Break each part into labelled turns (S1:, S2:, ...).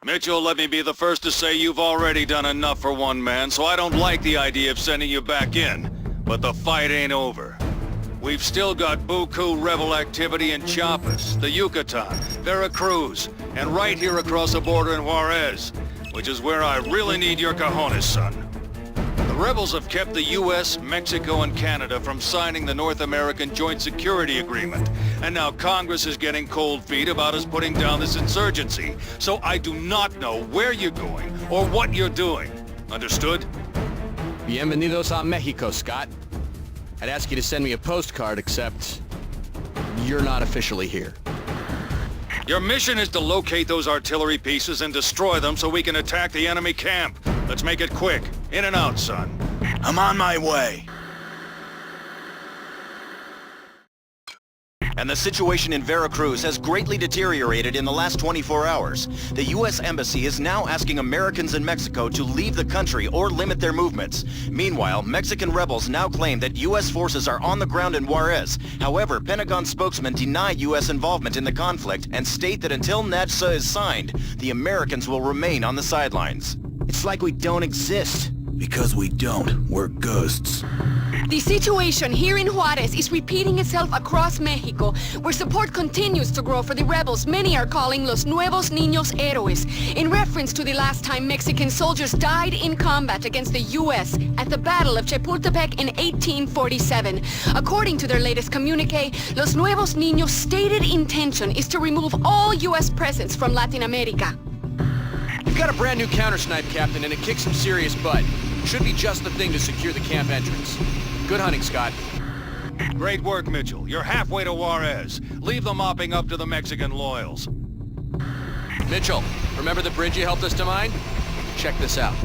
S1: Mitchell, let me be the first to say you've already done enough for one man, so I don't like the idea of sending you back in. But the fight ain't over. We've still got buku rebel activity in Chiapas, the Yucatan, Veracruz, and right here across the border in Juarez, which is where I really need your cojones, son. The rebels have kept the U.S., Mexico, and Canada from signing the North American Joint Security Agreement, and now Congress is getting cold feet about us putting down this insurgency. So I do not know where you're going or what you're doing. Understood?
S2: Bienvenidos a Mexico, Scott. I'd ask you to send me a postcard, except you're not officially here.
S1: Your mission is to locate those artillery pieces and destroy them so we can attack the enemy camp. Let's make it quick. In and out, son.
S3: I'm on my way. And the situation in Veracruz has greatly deteriorated in the last 24 hours. The U.S. Embassy is now asking Americans in Mexico to leave the country or limit their movements. Meanwhile, Mexican rebels now claim that U.S. forces are on the ground in Juarez. However, Pentagon spokesmen deny U.S. involvement in the conflict and state that until NATSA is signed, the Americans will remain on the sidelines. It's like we don't exist.
S4: Because we don't, we're ghosts.
S5: The situation here in Juarez is repeating itself across Mexico, where support continues to grow for the rebels many are calling Los Nuevos Niños Héroes, in reference to the last time Mexican soldiers died in combat against the U.S. at the Battle of Chapultepec in 1847. According to their latest communique, Los Nuevos Niños' stated intention is to remove all U.S. presence from Latin America.
S2: You've got a brand new counter-snipe, Captain, and it kicks some serious butt. Should be just the thing to secure the camp entrance. Good hunting, Scott.
S1: Great work, Mitchell. You're halfway to Juarez. Leave the mopping up to the Mexican loyals.
S2: Mitchell, remember the bridge you helped us to mine? Check this out.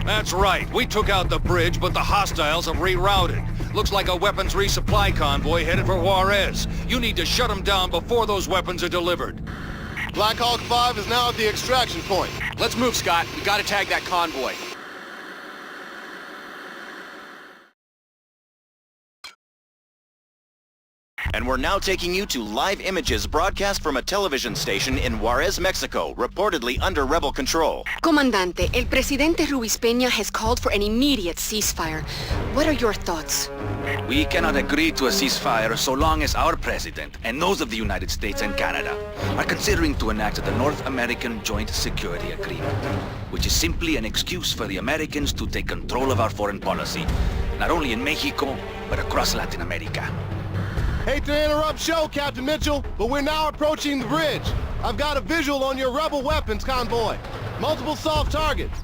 S1: That's right. We took out the bridge, but the hostiles have rerouted. Looks like a weapons resupply convoy headed for Juarez. You need to shut them down before those weapons are delivered.
S6: Black Hawk 5 is now at the extraction point.
S2: Let's move, Scott. We gotta tag that convoy.
S3: And we're now taking you to live images broadcast from a television station in Juarez, Mexico, reportedly under rebel control.
S5: Comandante, el Presidente Ruiz Peña has called for an immediate ceasefire. What are your thoughts?
S7: We cannot agree to a ceasefire so long as our president and those of the United States and Canada are considering to enact the North American Joint Security Agreement, which is simply an excuse for the Americans to take control of our foreign policy, not only in Mexico, but across Latin America.
S6: Hate to interrupt show, Captain Mitchell, but we're now approaching the bridge. I've got a visual on your rebel weapons convoy. Multiple soft targets.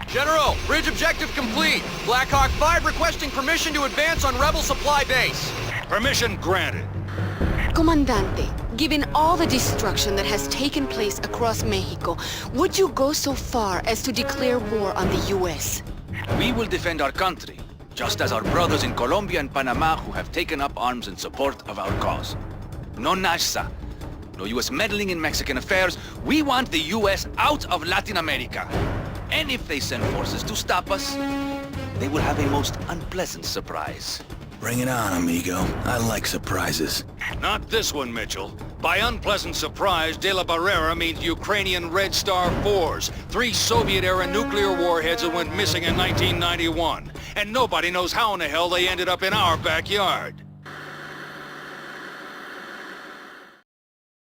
S2: General, bridge objective complete. Black Hawk 5 requesting permission to advance on rebel supply base.
S1: Permission granted.
S5: Comandante, given all the destruction that has taken place across Mexico, would you go so far as to declare war on the U.S.?
S7: We will defend our country, just as our brothers in Colombia and Panama who have taken up arms in support of our cause. No NATSA, no U.S. meddling in Mexican affairs. We want the U.S. out of Latin America. And if they send forces to stop us, they will have a most unpleasant surprise.
S4: Bring it on, amigo. I like surprises.
S1: Not this one, Mitchell. By unpleasant surprise, De La Barrera means Ukrainian Red Star 4s, 3 Soviet-era nuclear warheads that went missing in 1991. And nobody knows how in the hell they ended up in our backyard.